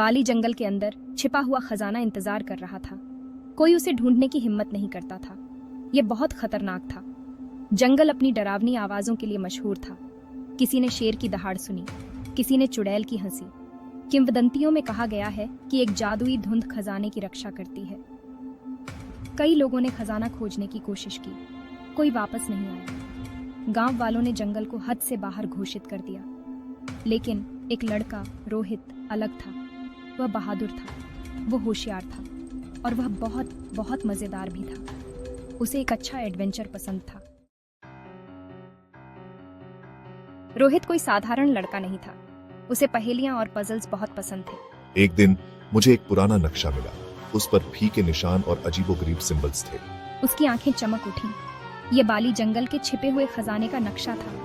बाली जंगल के अंदर छिपा हुआ खजाना इंतजार कर रहा था। कोई उसे ढूंढने की हिम्मत नहीं करता था। यह बहुत खतरनाक था। जंगल अपनी डरावनी आवाजों के लिए मशहूर था। किसी ने शेर की दहाड़ सुनी, किसी ने चुड़ैल की हंसी। किंवदंतियों में कहा गया है कि एक जादुई धुंध खजाने की रक्षा करती है। कई लोगों ने खजाना खोजने की कोशिश की, कोई वापस नहीं आया। गांव वालों ने जंगल को हद से बाहर घोषित कर दिया। लेकिन एक लड़का रोहित अलग था। वह बहादुर था, वो होशियार था और वह बहुत बहुत मजेदार भी था। उसे एक अच्छा एडवेंचर पसंद था। रोहित कोई साधारण लड़का नहीं था। उसे पहेलियां और पजल्स बहुत पसंद थे। एक दिन मुझे एक पुराना नक्शा मिला। उस पर भी के निशान और अजीबोगरीब सिंबल्स थे। उसकी आंखें चमक उठी। ये बाली जंगल के छिपे हुए खजाने का नक्शा था।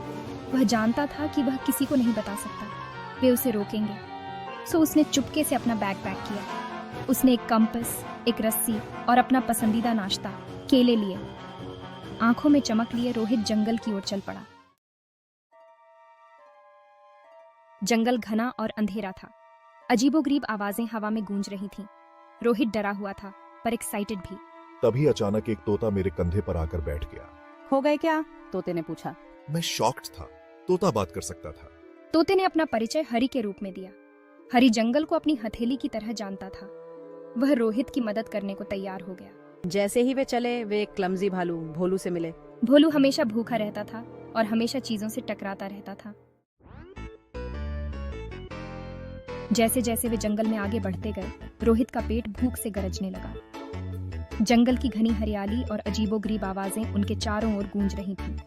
वह जानता था कि वह किसी को नहीं बता सकता, वे उसे रोकेंगे। सो उसने चुपके से अपना बैग पैक किया। उसने एक कंपास, एक रस्सी और अपना पसंदीदा नाश्ता केले लिए। आंखों में चमक लिए रोहित जंगल की ओर चल पड़ा। जंगल घना और अंधेरा था। अजीबोगरीब आवाजें हवा में गूंज रही थीं। रोहित डरा हुआ था पर एक्साइटेड भी। तभी अचानक एक तोता मेरे कंधे पर आकर बैठ गया। हो गए क्या? तोते ने पूछा। मैं शॉक्ड था। तोता बात कर सकता था। तोते ने अपना परिचय हरी के रूप में दिया। हरी जंगल को अपनी हथेली की तरह जानता था। वह रोहित की मदद करने को तैयार हो गया। जैसे ही वे चले, वे एक क्लमजी भालू भोलू से मिले। भोलू हमेशा भूखा रहता था और हमेशा चीजों से टकराता रहता था। जैसे जैसे वे जंगल में आगे बढ़ते गए, रोहित का पेट भूख से गरजने लगा। जंगल की घनी हरियाली और अजीबोगरीब आवाजें उनके चारों ओर गूंज रही थीं।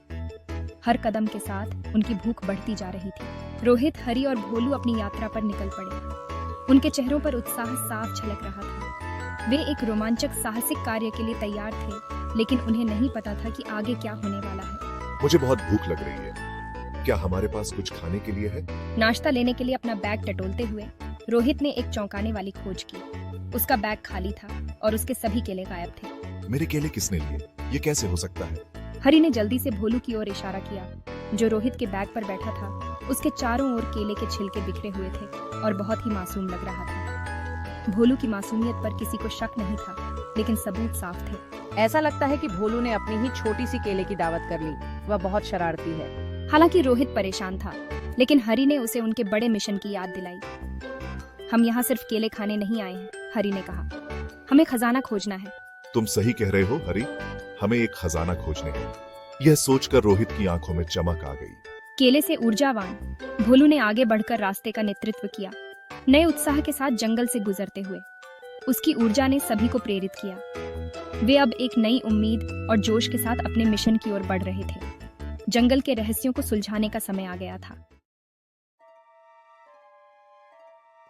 हर कदम के साथ उनकी भूख बढ़ती जा रही थी। रोहित, हरी और भोलू अपनी यात्रा पर निकल पड़े। उनके चेहरों पर उत्साह साफ झलक रहा था। वे एक रोमांचक साहसिक कार्य के लिए तैयार थे, लेकिन उन्हें नहीं पता था कि आगे क्या होने वाला है। मुझे बहुत भूख लग रही है। क्या हमारे पास कुछ खाने के लिए है? नाश्ता लेने के लिए अपना बैग टटोलते हुए रोहित ने एक चौंकाने वाली खोज की। उसका बैग खाली था और उसके सभी केले गायब थे। मेरे केले किसने लिए? ये कैसे हो सकता है? हरी ने जल्दी से भोलू की ओर इशारा किया, जो रोहित के बैग पर बैठा था। उसके चारों ओर केले के छिलके बिखरे हुए थे और बहुत ही मासूम लग रहा था। भोलू की मासूमियत पर किसी को शक नहीं था, लेकिन सबूत साफ थे। ऐसा लगता है कि भोलू ने अपनी ही छोटी सी केले की दावत कर ली। वह बहुत शरारती है। हालांकि रोहित परेशान था, लेकिन हरी ने उसे उनके बड़े मिशन की याद दिलाई। हम यहाँ सिर्फ केले खाने नहीं आए हैं, हरी ने कहा। हमें खजाना खोजना है। तुम सही कह रहे हो हरी, हमें एक खजाना खोजने है। यह सोचकर रोहित की आंखों में चमक आ गई। केले से ऊर्जावान भोलू ने आगे बढ़कर रास्ते का नेतृत्व किया, नए उत्साह के साथ जंगल से गुजरते हुए। उसकी ऊर्जा ने सभी को प्रेरित किया। वे अब एक नई उम्मीद और जोश के साथ अपने मिशन की ओर बढ़ रहे थे। जंगल के रहस्यों को सुलझाने का समय आ गया था।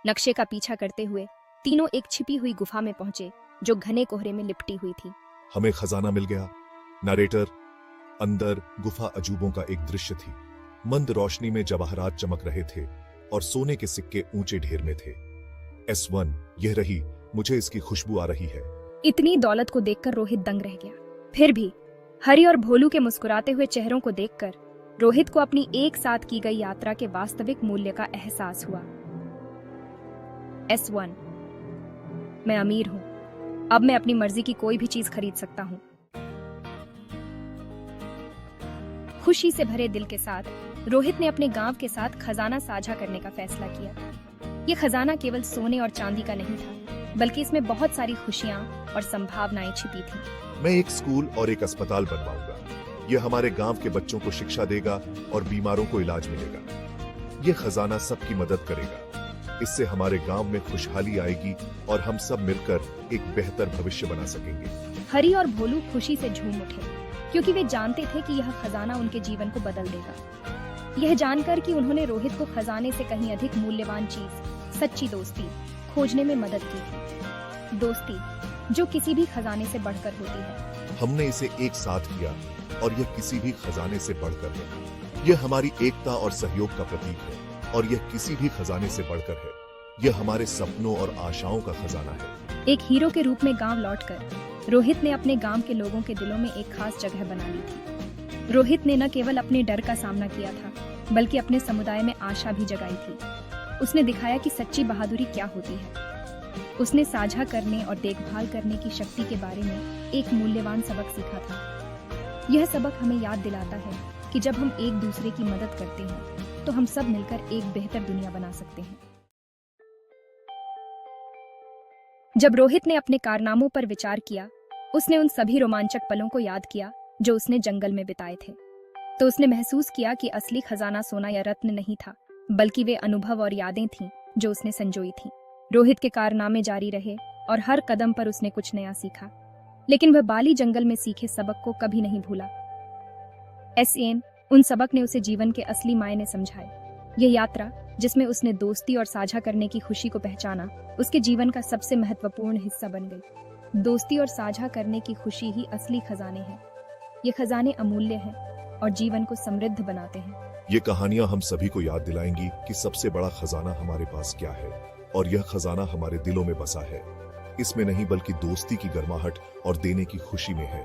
नक्शे का पीछा करते हुए तीनों एक छिपी हुई गुफा में पहुंचे, जो घने कोहरे में लिपटी हुई थी। हमें खजाना मिल गया। नरेटर, अंदर गुफा अजूबों का एक दृश्य थी। मंद रोशनी में जवाहरात चमक रहे थे और सोने के सिक्के ऊंचे ढेर में थे। S1, यह रही, मुझे इसकी खुशबू आ रही है। इतनी दौलत को देखकर रोहित दंग रह गया। फिर भी हरी और भोलू के मुस्कुराते हुए चेहरों को देखकर रोहित को अपनी एक साथ की गई यात्रा के वास्तविक मूल्य का एहसास हुआ। S1, मैं अमीर हूं। अब मैं अपनी मर्जी की कोई भी चीज खरीद सकता हूं। खुशी से भरे दिल के साथ रोहित ने अपने गांव के साथ खजाना साझा करने का फैसला किया। यह खजाना केवल सोने और चांदी का नहीं था, बल्कि इसमें बहुत सारी खुशियां और संभावनाएं छिपी थीं। मैं एक स्कूल और एक अस्पताल बनवाऊंगा। यह हमारे गांव के बच्चों को शिक्षा देगा और बीमारों को इलाज मिलेगा। यह खजाना सबकी मदद करेगा। इससे हमारे गांव में खुशहाली आएगी और हम सब मिलकर एक बेहतर भविष्य बना सकेंगे। हरी और भोलू खुशी से झूम उठे, क्योंकि वे जानते थे कि यह खजाना उनके जीवन को बदल देगा। यह जानकर कि उन्होंने रोहित को खजाने से कहीं अधिक मूल्यवान चीज, सच्ची दोस्ती, खोजने में मदद की थी। दोस्ती जो किसी भी खजाने से बढ़कर होती है। हमने इसे एक साथ किया और यह किसी भी खजाने से बढ़कर है। यह हमारी एकता और सहयोग का प्रतीक है और यह किसी भी खजाने से बढ़कर है। यह हमारे सपनों और आशाओं का खजाना है। एक हीरो के रूप में गांव लौटकर रोहित ने अपने गांव के लोगों के दिलों में एक खास जगह बना ली थी। रोहित ने न केवल अपने डर का सामना किया था, बल्कि अपने समुदाय में आशा भी जगाई थी। उसने दिखाया कि सच्ची बहादुरी क्या होती है। उसने साझा करने और देखभाल करने की शक्ति के बारे में एक मूल्यवान सबक सीखा था। यह सबक हमें याद दिलाता है कि जब हम एक दूसरे की मदद करते हैं तो हम सब मिलकर एक बेहतर दुनिया बना सकते हैं। जब रोहित ने अपने कारनामों पर विचार किया, उसने उन सभी रोमांचक पलों को याद किया जो उसने जंगल में बिताए थे। तो उसने महसूस किया कि असली खजाना सोना या रत्न नहीं था, बल्कि वे अनुभव और यादें थीं जो उसने संजोई थीं। रोहित के कारनामे जारी रहे और हर कदम पर उसने कुछ नया सीखा, लेकिन वह बाली जंगल में सीखे सबक को कभी नहीं भूला। उन सबक ने उसे जीवन के असली मायने समझाए। यह यात्रा, जिसमें उसने दोस्ती और साझा करने की खुशी को पहचाना, उसके जीवन का सबसे महत्वपूर्ण हिस्सा बन गई। दोस्ती और साझा करने की खुशी ही असली खजाने हैं। ये खजाने अमूल्य हैं और जीवन को समृद्ध बनाते हैं। ये कहानियां हम सभी को याद दिलाएंगी कि सबसे बड़ा खजाना हमारे पास क्या है, और यह खजाना हमारे दिलों में बसा है। इसमें नहीं बल्कि दोस्ती की गर्माहट और देने की खुशी में है।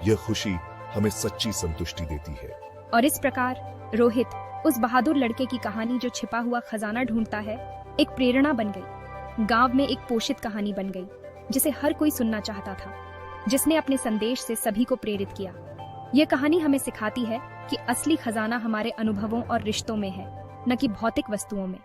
यह खुशी हमें सच्ची संतुष्टि देती है। और इस प्रकार रोहित, उस बहादुर लड़के की कहानी जो छिपा हुआ खजाना ढूंढता है, एक प्रेरणा बन गई। गांव में एक पोषित कहानी बन गई जिसे हर कोई सुनना चाहता था, जिसने अपने संदेश से सभी को प्रेरित किया। यह कहानी हमें सिखाती है कि असली खजाना हमारे अनुभवों और रिश्तों में है, न कि भौतिक वस्तुओं में।